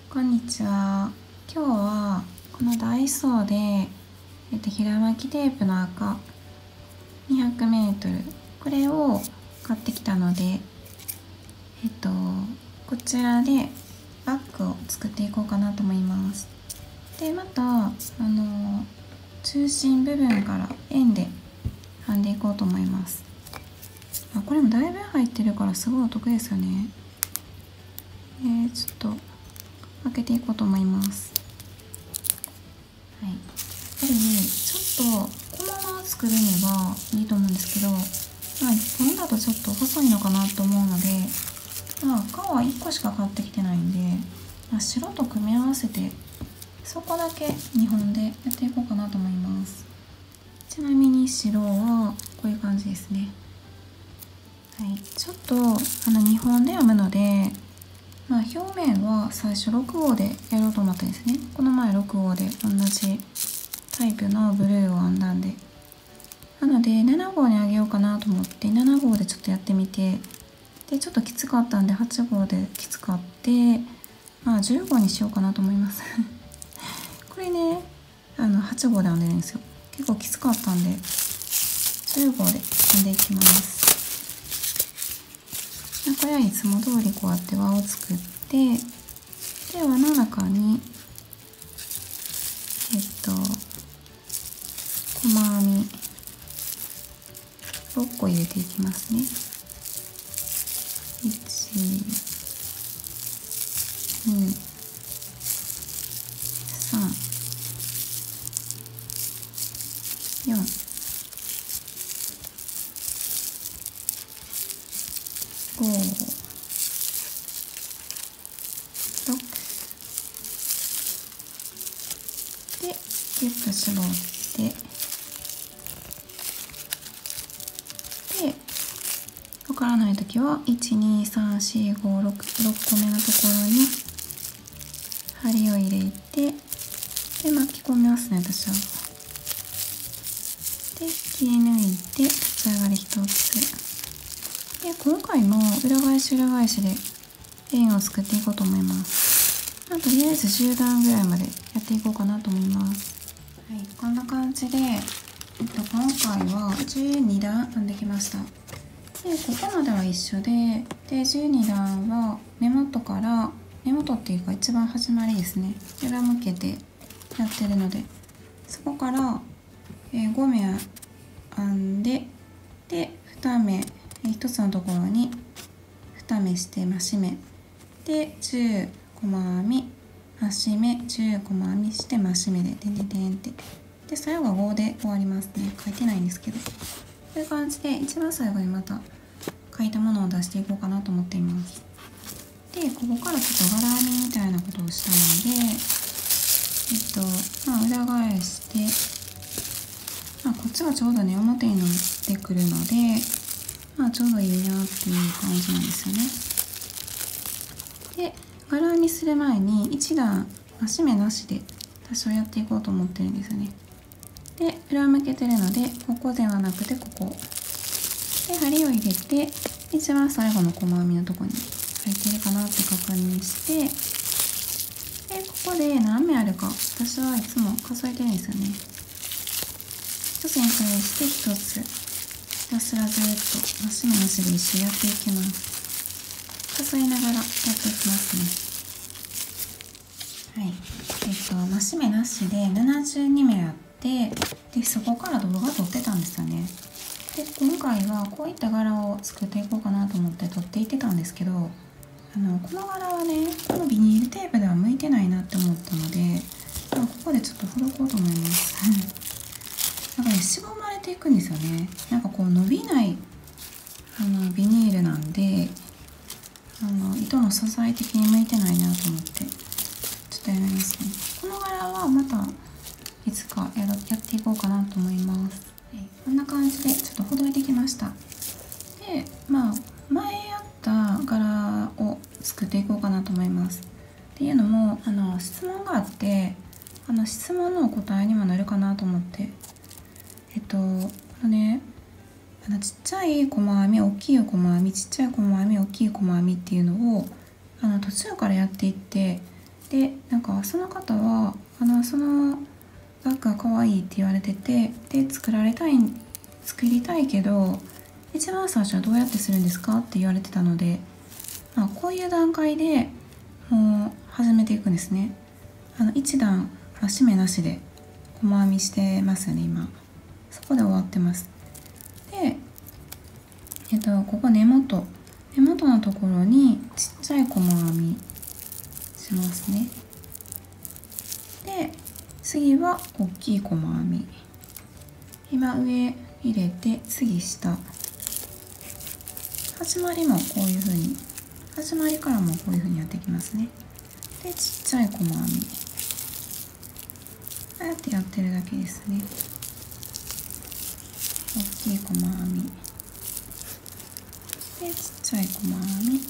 こんにちは。今日はこのダイソーで、平巻きテープの赤 200m これを買ってきたので、こちらでバッグを作っていこうかなと思います。で、また中心部分から円で編んでいこうと思います。これもだいぶ入ってるからすごいお得ですよね。ちょっと開けていこうと思います。やっぱりちょっとこのまま作るにはいいと思うんですけど、1本だとちょっと細いのかなと思うので、赤は1個しか買ってきてないんで、白と組み合わせてそこだけ2本でやっていこうかなと思います。ちなみに白はこういう感じですね。ちょっと2本で編むので、表面は最初6号でやろうと思ったんですね。この前6号で同じタイプのブルーを編んだんで、なので7号にあげようかなと思って7号でちょっとやってみて、でちょっときつかったんで8号できつかって、10号にしようかなと思いますこれね、8号で編んでるんですよ。結構きつかったんで10号で編んでいきます。これはいつも通りこうやって輪を作って、で輪の中に細編み6個入れていきますね。1、2、3、4、5、6でギュッと絞って、でわからないときは1234566個目のところに針を入れて、で巻き込みますね、私は。で切り抜いて立ち上がり1つで、今回も裏返し裏返しで円を作っていこうと思います。とりあえず10段ぐらいまでやっていこうかなと思います。こんな感じで、今回は12段編んできました。でここまでは一緒で、12段は根元から、根元っていうか一番始まりですね、裏向けてやってるので、そこから、5目編んで、で2目1つのところに2目して増し目で10細編み増し目10細編みして増し目でてんてんてんって、で最後は5で終わりますね。書いてないんですけど、こういう感じで一番最後にまた書いたものを出していこうかなと思っています。でここからちょっと柄編みみたいなことをしたので、裏返して、こっちがちょうどね表になってくるので、ちょうどいいなっていう感じなんですよね。で柄編みする前に1段増し目なしで多少やっていこうと思ってるんですよね。で裏向けてるのでここではなくてここで針を入れて、一番最後の細編みのところに入ってるかなって確認して、でここで何目あるか私はいつも数えてるんですよね。1つに対して1つひたすらずっと増し目なしで一緒やっていきます。数えながらやっていきますね。増し目なしで72目あって、でそこから動画撮ってたんですよね。で今回はこういった柄を作っていこうかなと思って撮っていってたんですけど、この柄はねこのビニールテープでは向いてないなって思ったので、ここでちょっとほどこうと思いますなんかね、しぼまれていくんですよね。こう伸びないビニールなんで、糸の素材的に向いてないなと思ってちょっとやめますね。この柄はまたいつかやっていこうかなと思います。こんな感じでちょっとほどいてきました。で前やった柄を作っていこうかなと思います。っていうのも質問があって、質問のお答えにもなるかなと思って、ちっちゃい細編み大きい細編みちっちゃい細編み大きい細編みっていうのを途中からやっていって、でなんかその方はそのバッグが可愛いって言われてて、で作りたいけど一番最初はどうやってするんですかって言われてたので、こういう段階でもう始めていくんですね。一段締めなしで細編みしてますよね。今そこで終わってます。でここ根元のところにちっちゃい細編みしますね。で次は大きい細編み、今上入れて次下、始まりもこういう風に、始まりからもこういう風にやっていきますね。でちっちゃい細編み、こうやってやってるだけですね。大きい細編みでちっちゃい細編み、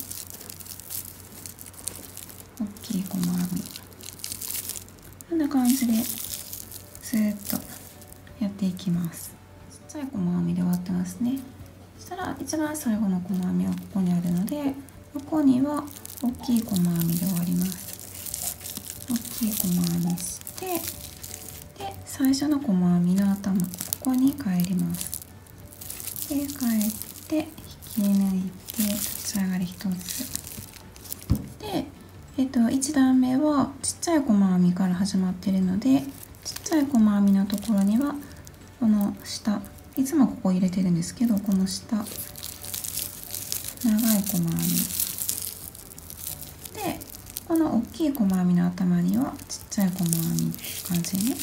大きい細編み、こんな感じでずっとやっていきます。ちっちゃい細編みで終わってますね。そしたら一番最後の細編みはここにあるので、ここには大きい細編みで終わります。大きい細編みして、で最初の細編みの頭、ここに帰ります。で帰って引き抜いて立ち上がり1つで、1段目はちっちゃい細編みから始まっているので、ちっちゃい細編みのところにはこの下、いつもここ入れてるんですけど、この下長い細編みで、この大きい細編みの頭にはちっちゃい細編みって感じでね、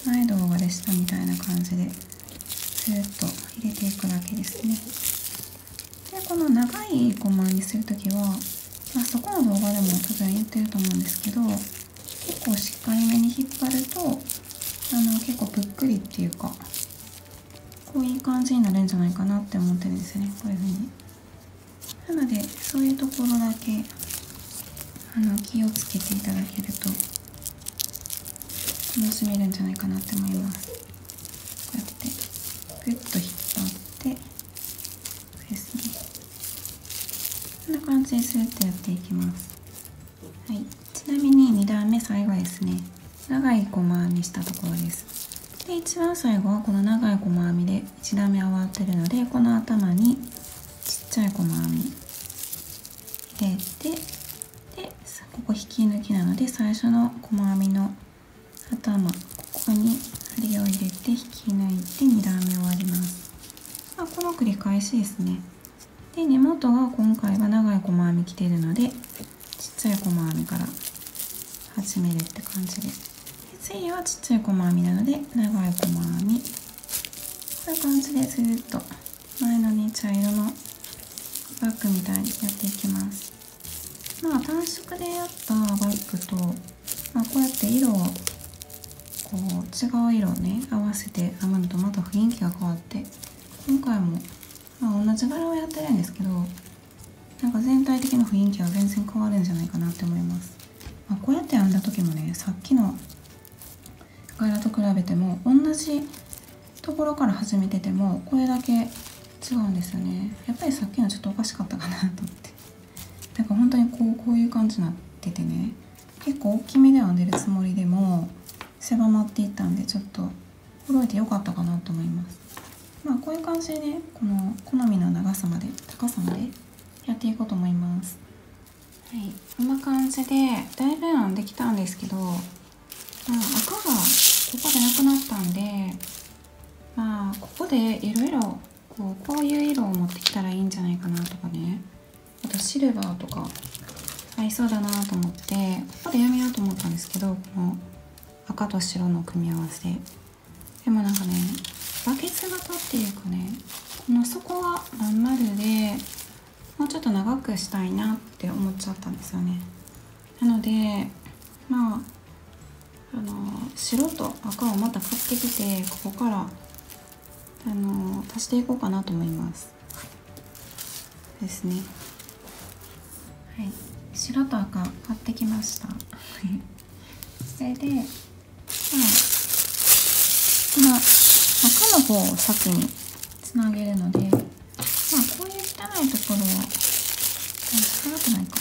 前動画でしたみたいな感じでずっと入れていくだけですね。でこの長い細編みするときは、そこの動画でも多分言ってると思うんですけど、結構しっかりめに引っ張ると結構ぷっくりっていうか、こういう感じになるんじゃないかなって思ってるんですよね、こういう風に。なのでそういうところだけ気をつけていただけると楽しめるんじゃないかなって思います。こうやってグッと引っ張ってですね、こんな感じでスーッとやっていきます。はい、ちなみに2段目最後ですね、長い細編みしたところです。で一番最後はこの長い細編みで1段目終わってるので、この頭にちっちゃい細編み入れて、でここ引き抜きなので最初の細編みの頭、ここに針を入れて引き抜いて2段目終わります。この繰り返しですね。で根元が今回は長い細編み来ているので、ちっちゃい細編みから始めるって感じです。次はちっちゃい細編みなので長い細編み、こういう感じでずっと前のね茶色のバッグみたいにやっていきます。単色でやったバッグと、こうやって色をこう違う色をね合わせて編むのとまた雰囲気が変わって、今回も同じ柄をやってるんですけど、なんか全体的な雰囲気は全然変わるんじゃないかなって思います。こうやって編んだ時もね、さっきの柄と比べても同じところから始めててもこれだけ違うんですよね。やっぱりさっきのちょっとおかしかったかなと思って、だから本当にこういう感じになっててね、結構大きめで編んでるつもりでも狭まっていったんで、ちょっと揃えてよかったかなと思います。こういう感じでね、この好みの長さまで高さまでやっていこうと思います。はい、こんな感じでだいぶ編んできたんですけど、赤がここでなくなったんで、ここでいろいろこういう色を持ってきたらいいんじゃないかなとかね、あとシルバーとか合いそうだなと思って、ここでやめようと思ったんですけど、この赤と白の組み合わせでもなんかね、バケツ型っていうかね、この底はまん丸でもうちょっと長くしたいなって思っちゃったんですよね。なので白と赤をまた買ってきて、ここから足していこうかなと思いますですね。はい、白と赤買ってきましたそれで赤の方を先につなげるので、こういう汚いところは少なくないか、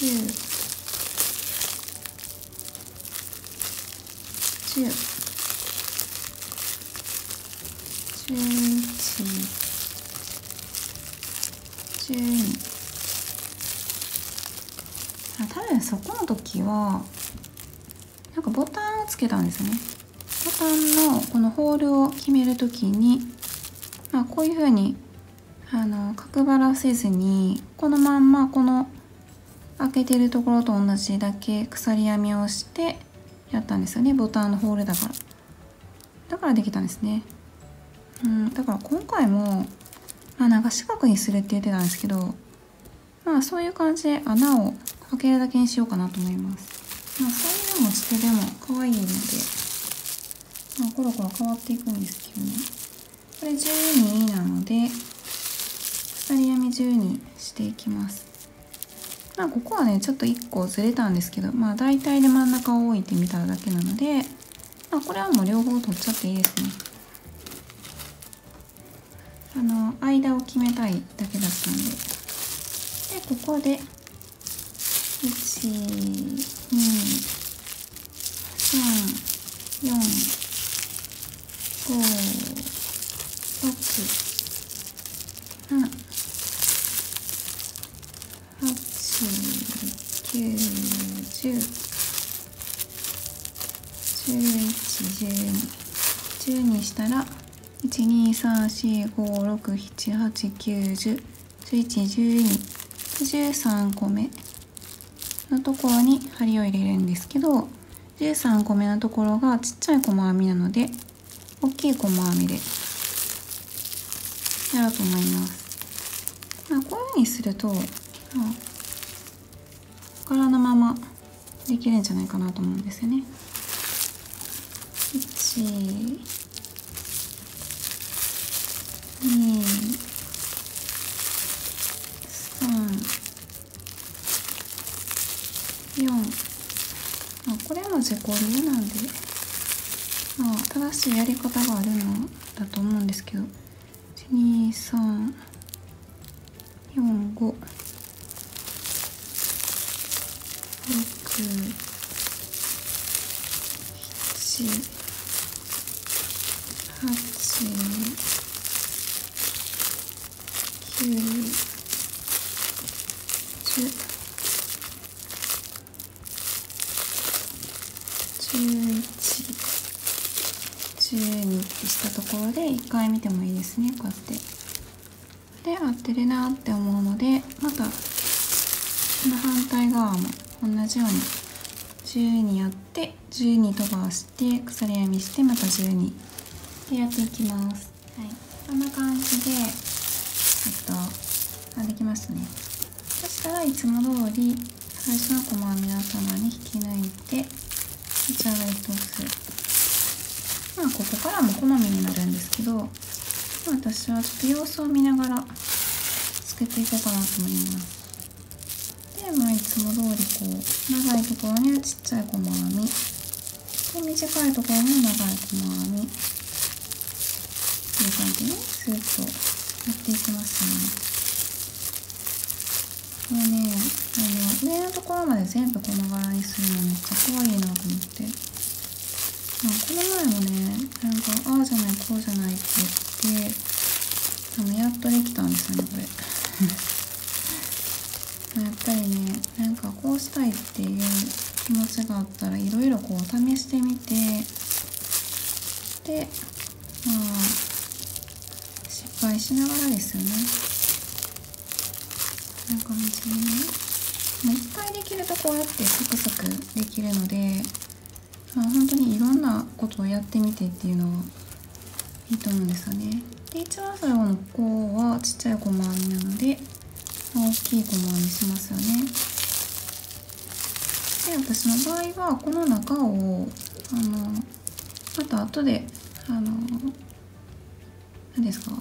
10、11、12。多分そこの時はなんかボタンをつけたんですね。ボタンのこのホールを決める時に、こういう風に角張らせずにこのまんまこの開けてるところと同じだけ鎖編みをしてやったんですよね。ボタンのホールだからできたんですね。だから今回もなんか四角にするって言ってたんですけど、そういう感じで穴を開けるだけにしようかなと思います。そういうのもしてでも可愛いので、コロコロ変わっていくんですけどね。これ12なので鎖編み12していきます。ここはねちょっと1個ずれたんですけど、大体で真ん中を置いてみただけなので、これはもう両方取っちゃっていいですね。間を決めたいだけだったんで。でここで1、2、3、4、5、6、7、8、9、10、11、12したら1、2、3、4、5、6、7、8、9、10、11、12、13個目のところに針を入れるんですけど、13個目のところがちっちゃい細編みなので大きい細編みでやろうと思います。こういう風にすると柄のままできるんじゃないかなと思うんですよね。1、2、3、4。これも自己流なんで、正しいやり方があるのだと思うんですけど、1、2、3、4、5、6、7、8、9、10、11、12ってしたところで1回見てもいいですね。こうやってで合ってるなって思うので、またこの反対側も同じように12やって12飛ばして鎖編みしてまた12でやっていきます。こんな感じでできましたね。そしたらいつも通り最初の細編みの頭に引き抜いて内側へ通す。ここからも好みになるんですけど、私はちょっと様子を見ながらつけていこうかなと思います。で、いつも通り長いところにはちっちゃい細編みで、短いところに長い細編みっていう感じにスーッとやっていきますね。これね、上のところまで全部この柄にするのめっちゃ可愛いなと思って。この前もね、ああじゃないこうじゃないって言ってやっとできたんですよね、これ。やっぱりね、こうしたいっていう気持ちがあったらいろいろ試してみて、で失敗しながらですよね。感じでね、いっぱいできるとこうやってサクサクできるので、本当にいろんなことをやってみてっていうのはいいと思うんですよね。で、一番最後のここはちっちゃい細編みなので、大きい細編みしますよね。で、私の場合はこの中をまた後で何ですか、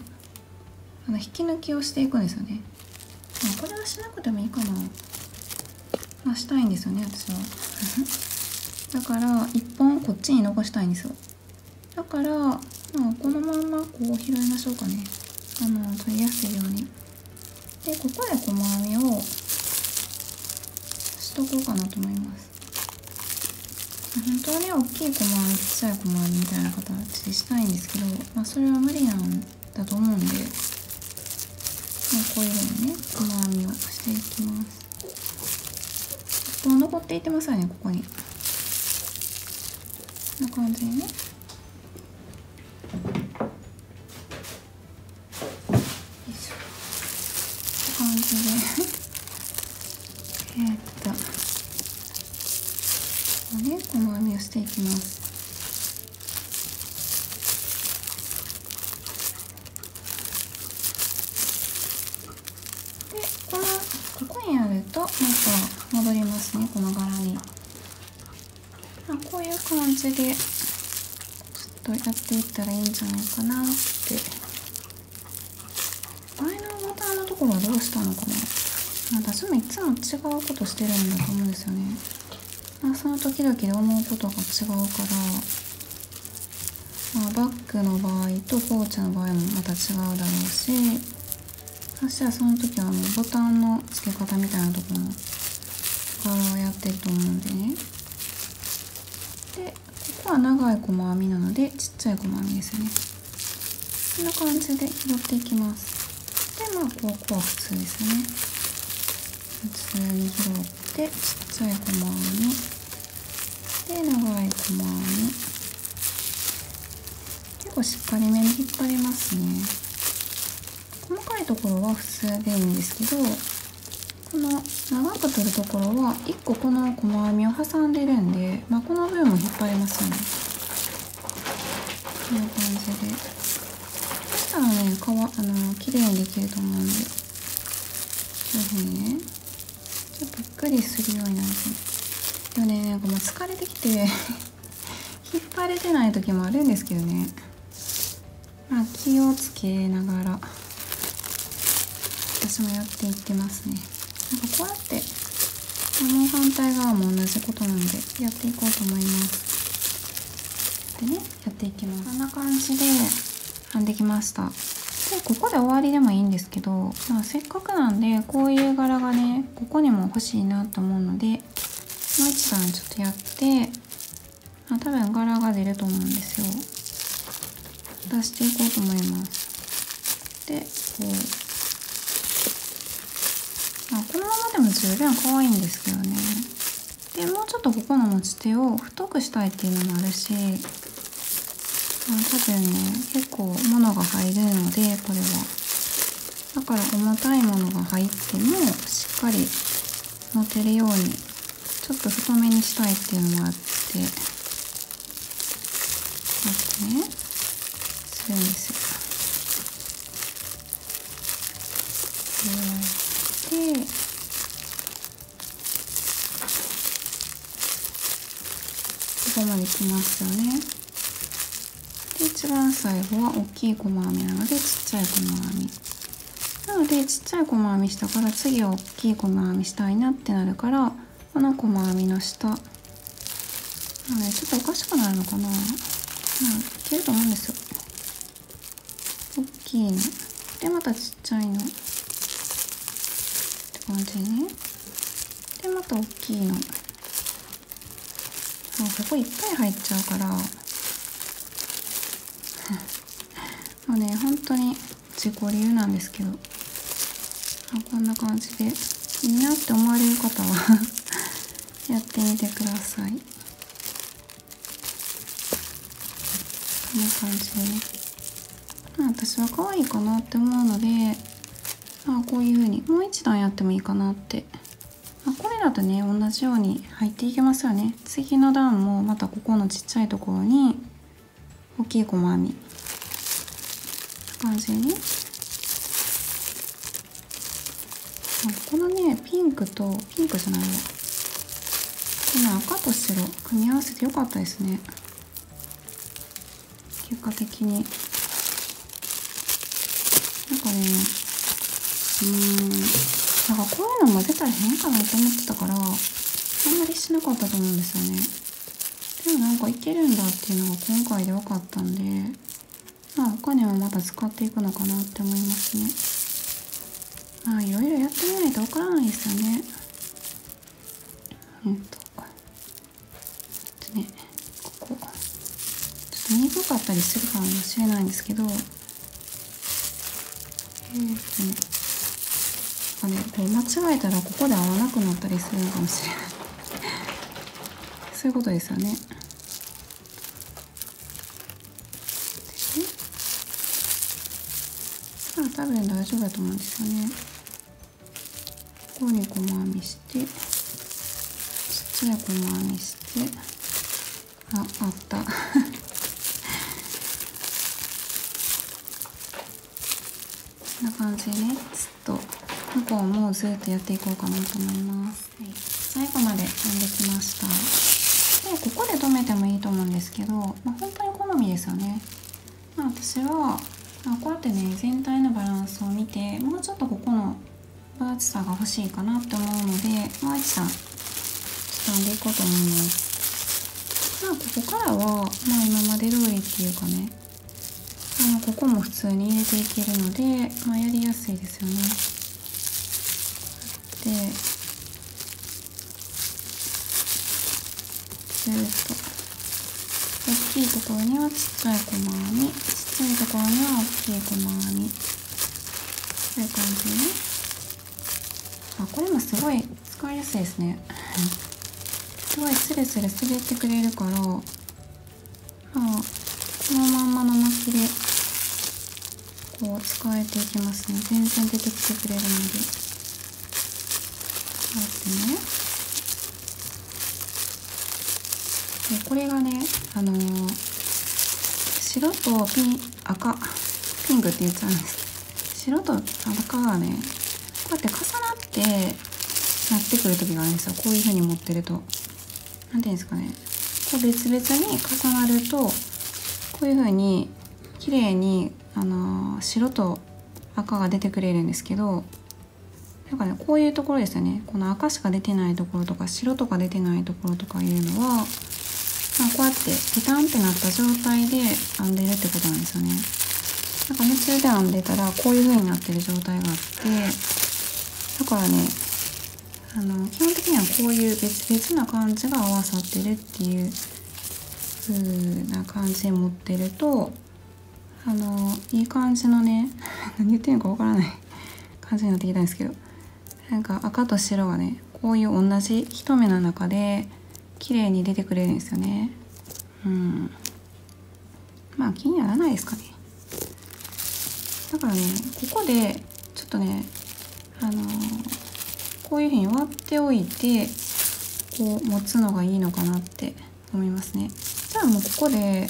引き抜きをしていくんですよね。これはしなくてもいいかな。したいんですよね、私は。だから1本こっちに残したいんですよ。だからこのまんま拾いましょうかね。取りやすいように。で、ここで細編みをとこうかなと思います。本当はね大きい細編みちっちゃい細編みみたいな形したいんですけど、それは無理なんだと思うんで、こういう風にね細編みをしていきます。こう残っていってますよね、ここに。こんな感じにね。よいしょ。こんな感じで細編みをしていきます。で、ここにやるとまた戻りますね、この柄に。こういう感じでちょっとやっていったらいいんじゃないかなって。前のボタンのところはどうしたのかな。私もいつも違うことしてるんだと思うんですよね。その時々で思うことが違うから、バッグの場合とポーチの場合もまた違うだろうし、そしたらその時はボタンの付け方みたいなところの柄をやってると思うんでね。で、ここは長い細編みなのでちっちゃい細編みですよね。こんな感じで拾っていきます。で、ここは普通ですよね。普通に拾ってちっちゃい細編みで長い細編み、結構しっかりめに引っ張りますね。細かいところは普通でいいんですけど、この長く取るところは1個この細編みを挟んでるんで、この部分も引っ張りますよね。こんな感じで。そしたらね、綺麗にできると思うんで、こういう風にね、ちょっとびっくりするようになると。でもね、もう疲れてきて引っ張れてない時もあるんですけどね。気をつけながら私もやっていってますね。こうやってもう反対側も同じことなのでやっていこうと思います。でね、やっていきます。こんな感じで編んできました。で、ここで終わりでもいいんですけど、せっかくなんでこういう柄がねここにも欲しいなと思うので、もう一段ちょっとやって、多分柄が出ると思うんですよ。出していこうと思います。で、このままでも十分可愛いんですけどね。で、もうちょっとここの持ち手を太くしたいっていうのもあるし、多分ね結構物が入るので、これはだから重たいものが入ってもしっかり持てるようにちょっと太めにしたいっていうのもあって、こうやってねするんですよ。で、ここまで来ますよね。で、一番最後は大きい細編みなのでちっちゃい細編みなので、ちっちゃい細編みしたから次は大きい細編みしたいなってなるから、この細編みの下ちょっとおかしくなるのかな。いけると思うんですよ。大きいのでまたちっちゃいのって感じね。でまた大きいの、ここいっぱい入っちゃうからもうね本当に自己流なんですけど、こんな感じでいいなって思われる方はやってみてください。こんな感じでね、私は可愛いかなって思うので、こういう風にもう一段やってもいいかなって。これだとね同じように入っていけますよね。次の段もまたここのちっちゃいところに大きい細編み感じに、このねピンクじゃないわ、この赤と白組み合わせてよかったですね、結果的に。こういうの混ぜたら変かなと思ってたからあんまりしなかったと思うんですよね。でもいけるんだっていうのが今回で分かったんで、他にもまた使っていくのかなって思いますね。いろいろやってみないと分からないですよね。ね、ここちょっと見にくかったりするかもしれないんですけど、これ間違えたらここで合わなくなったりするのかもしれないそういうことですよね。多分大丈夫だと思うんですよね。ここに細編みして、ちっちゃい細編みして、あったこんな感じでね、ずっと向こうもずっとやっていこうかなと思います。はい、最後まで編んできました。でここで留めてもいいと思うんですけど、本当に好みですよね。私はこうやってね、全体のバランスを見て、もうちょっとここの分厚さが欲しいかなって思うので、もう一段編んでいこうと思います。ここからは今まで通りっていうかね、ここも普通に入れていけるので、やりやすいですよね。でずっと大きいところにはちっちゃい細編み、ちっちゃいところには大きい細編み、そういう感じでね。これもすごい使いやすいですねすごいスルスル滑ってくれるから、このまんまの巻きでこう使えていきますね。全然出てきてくれるので、こうやってね。でこれがね、白と赤、ピンクって言っちゃうんです。白と赤がね、こうやって重なってなってくる時があるんですよ。こういう風に持ってると、なんていうんですかね、こう別々に重なるとこういう風に綺麗に白と赤が出てくれるんですけど、こういうところですよね。この赤しか出てないところとか白とか出てないところとかいうのは、こうやってピタンってなった状態で編んでるってことなんですよね。夢中で編んでたらこういう風になってる状態があって、だからね、基本的にはこういう別々な感じが合わさってるっていう風な感じで持ってると、いい感じのね何言ってんのかわからない感じになってきたんですけど、赤と白がね、こういう同じ一目の中で綺麗に出てくれるんですよね。気にならないですかね。だからね、ここでちょっとね、こういう風に割っておいてこう持つのがいいのかなって思いますね。じゃあもうここで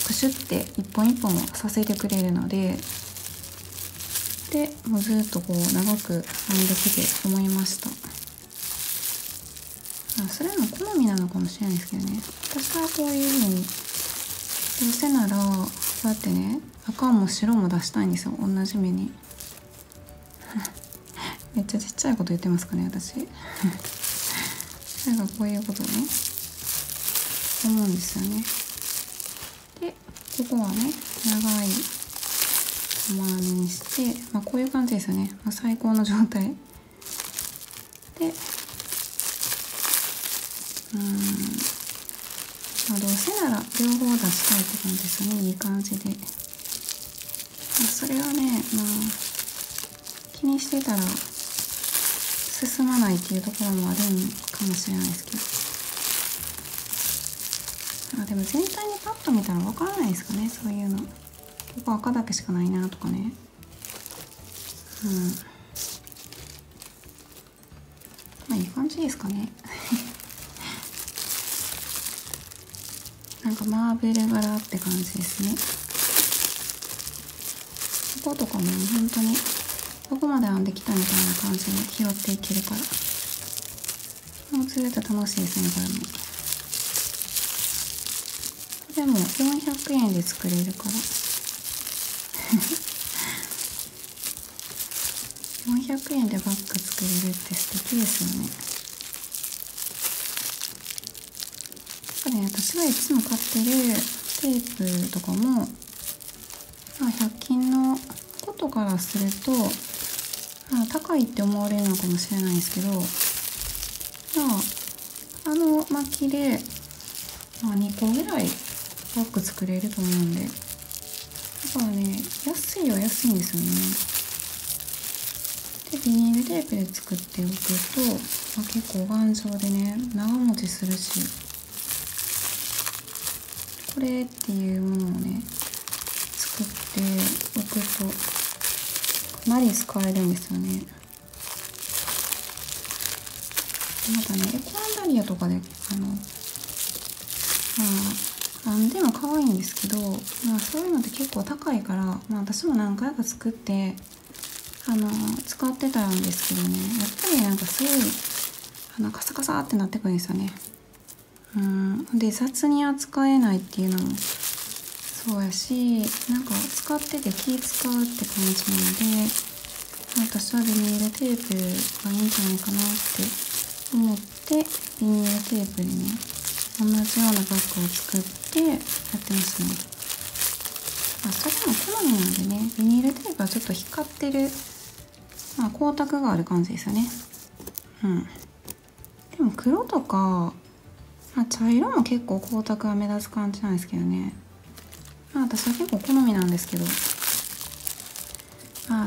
クシュって一本一本をさせてくれるので、もうずっとこう長く編んできて思いました。それも好みなのかもしれないですけどね。私はこういう風に、どうせならこうやってね、赤も白も出したいんですよ、同じ目にめっちゃちっちゃいこと言ってますかね、私こういうことをね思うんですよね。でここはね、長い細編みにして、こういう感じですよね。最高の状態で、どうせなら両方出したいって感じですよね。いい感じで。それはね、気にしてたら進まないっていうところもあるんかもしれないですけど、でも全体にパッと見たらわからないですかね、そういうの。ここ赤だけしかないなとかね。いい感じですかねマーブル柄って感じですね。こことかも本当にここまで編んできたみたいな感じで拾っていけるから、もうずっと楽しいですね。これも400円で作れるから400円でバッグ作れるって素敵ですよね。私がいつも買ってるテープとかも、100均のことからすると、高いって思われるのかもしれないんですけど、巻きで、2個ぐらいバッグ作れると思うんで、だからね、安いは安いんですよね。でビニールテープで作っておくと、結構頑丈でね、長持ちするし、これっていうものをね作っておくとかなり使えるんですよね。またね、エコアンダリアとかでなんでも可愛いんですけど、そういうのって結構高いから、私も何回か作って使ってたんですけどね、やっぱりなんかすごいカサカサってなってくるんですよね。で雑に扱えないっていうのもそうやし、なんか使ってて気使うって感じなので、私はビニールテープがいいんじゃないかなって思って、ビニールテープでね同じようなバッグを作ってやってますね。それも好みなんでね、ビニールテープはちょっと光ってる、光沢がある感じですよね。でも黒とか、茶色も結構光沢が目立つ感じなんですけどね。私は結構好みなんですけど、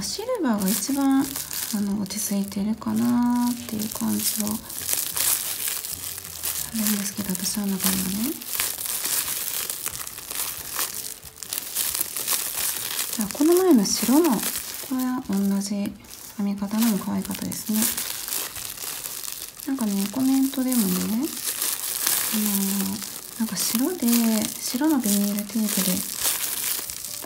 シルバーが一番落ち着いてるかなっていう感じはあるんですけど、私の中ではね。この前の白のこれは同じ編み方のも可愛かったですね。なんかね、コメントでもね、なんか白のビニールテープで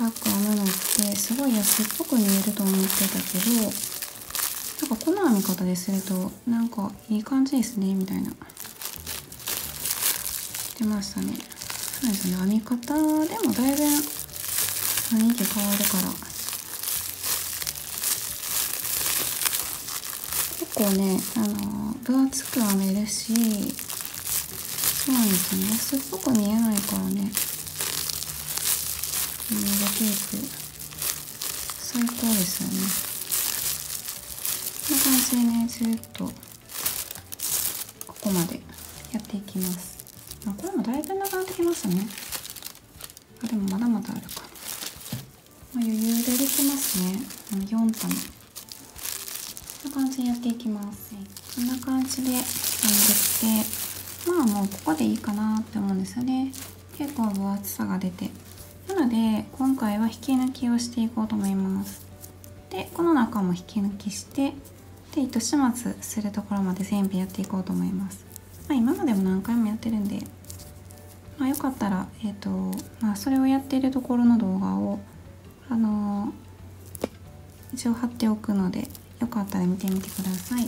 バッグ編むのってすごい安っぽく見えると思ってたけど、なんかこの編み方でするとなんかいい感じですねみたいな出ましたね。そうですね、編み方でもだいぶ雰囲気変わるから、結構ね分厚く編めるし、そうなんですよね、安っぽく見えないからね、ビニールテープ最高ですよね。こんな感じでね、ずっとここまでやっていきます。これもだいぶ長くなってきましたね。でもまだまだあるか。余裕でできますね。4玉。こんな感じでやっていきます。こんな感じでできて、もうここでいいかなって思うんですよね。結構分厚さが出て。なので今回は引き抜きをしていこうと思います。でこの中も引き抜きして、で糸始末するところまで全部やっていこうと思います。今までも何回もやってるんで、よかったらそれをやっているところの動画を一応貼っておくので、よかったら見てみてください。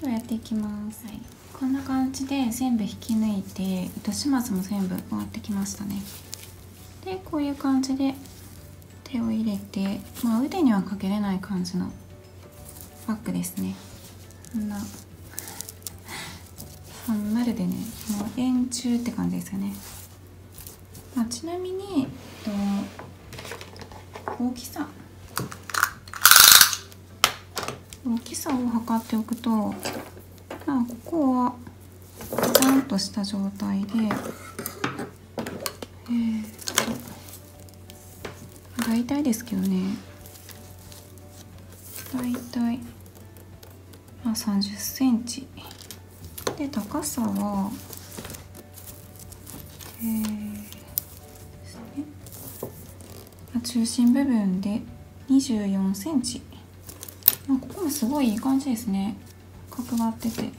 ではやっていきます。こんな感じで全部引き抜いて、糸始末も全部終わってきましたね。でこういう感じで手を入れて、腕にはかけれない感じのバッグですね。まるでね、もう円柱って感じですよね。ちなみに、大きさを測っておくと、ここはちゃんとした状態で、大体ですけどね、大体30センチで、高さは中心部分で24センチ。ここもすごいいい感じですね。角張ってて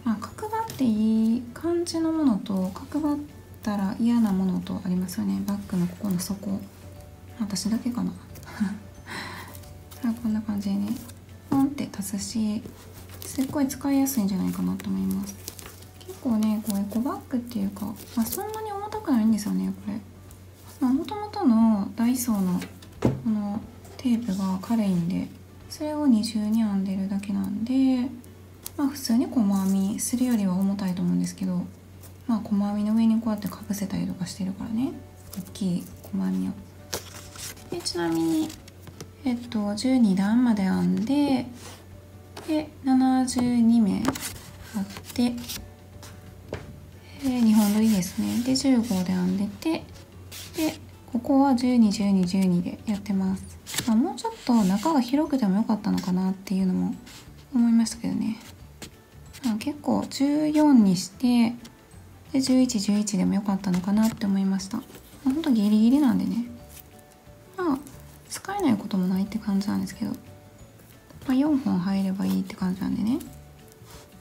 角張っていい感じのものと、角張ったら嫌なものとありますよね。バッグのここの底、私だけかなこんな感じでね、ポンって立つし、すっごい使いやすいんじゃないかなと思います。結構ね、エコバッグっていうか、そんなに重たくないんですよね、これ。もともとのダイソーのこのテープが軽いんで、それを二重に編んでるだけなんで、普通に細編みするよりは重たいと思うんですけど、細編みの上にこうやってかぶせたりとかしてるからね、大きい細編みを。でちなみに12段まで編んで、で72目あって、2本取りですね。で15で編んでて、でここは121212でやってます。もうちょっと中が広くてもよかったのかなっていうのも思いましたけどね。結構14にしてで1111でもよかったのかなって思いました。ほんとギリギリなんでね、使えないこともないって感じなんですけど、4本入ればいいって感じなんでね。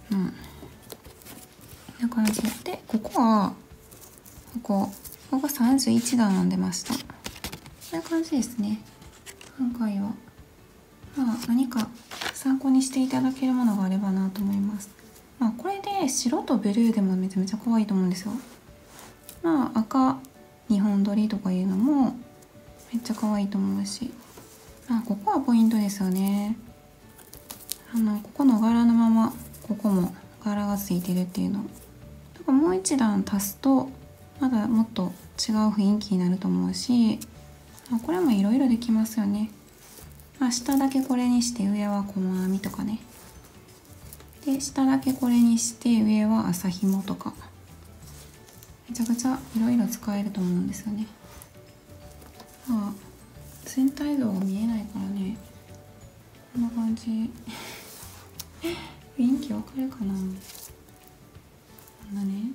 こんな感じで、ここはここが31段編んでました。こんな感じですね。今回は何か参考にしていただけるものがあればなと思います。これで白とブルーでもめちゃめちゃ可愛いと思うんですよ。赤2本取りとかいうのもめっちゃ可愛いと思うし、ここはポイントですよね。ここの柄のままここも柄がついてるっていうの、だからもう一段足すとまだもっと違う雰囲気になると思うし、これもいろいろできますよね。下だけこれにして上は細編みとかね。で下だけこれにして上は麻紐とか、めちゃくちゃいろいろ使えると思うんですよね。全体像が見えないからね、こんな感じ雰囲気わかるかな。こんなね、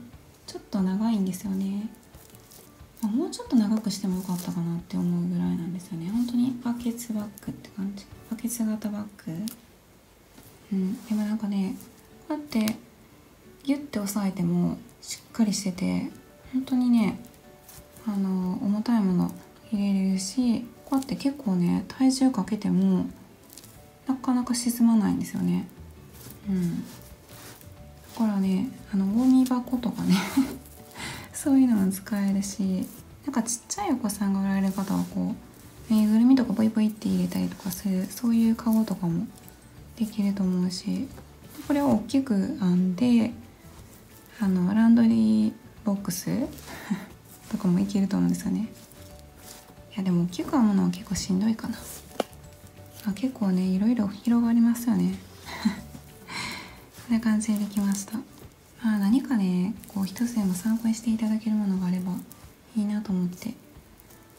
ちょっと長いんですよね。もうちょっと長くしてもよかったかなって思うぐらいなんですよね。本当にバケツバッグって感じ。バケツ型バッグ。でもなんかね、こうやってギュッて押さえてもしっかりしてて、本当にね、重たいもの入れれるし、こうやって結構ね、体重かけてもなかなか沈まないんですよね。だからね、ゴミ箱とかねそういうのも使えるし、なんかちっちゃいお子さんがおられる方はこうぬいぐるみとかボイボイって入れたりとかする、そういうカゴとかもできると思うし、これを大きく編んでランドリーボックスとかもいけると思うんですよね。いやでも大きく編むのは結構しんどいかな。結構ね、いろいろ広がりますよねこんな感じでできました。何かね、こう一つでも参考にしていただけるものがあればいいなと思って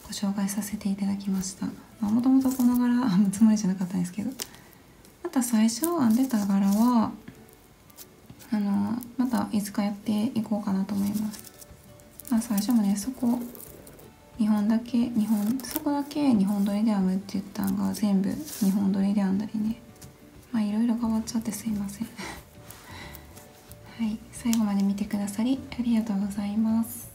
ご紹介させていただきました。もともとこの柄編むつもりじゃなかったんですけど、また最初編んでた柄はまたいつかやっていこうかなと思います。最初もね、そこだけ2本取りで編むって言ったのが全部2本取りで編んだりね、いろいろ変わっちゃってすいませんはい、最後まで見てくださりありがとうございます。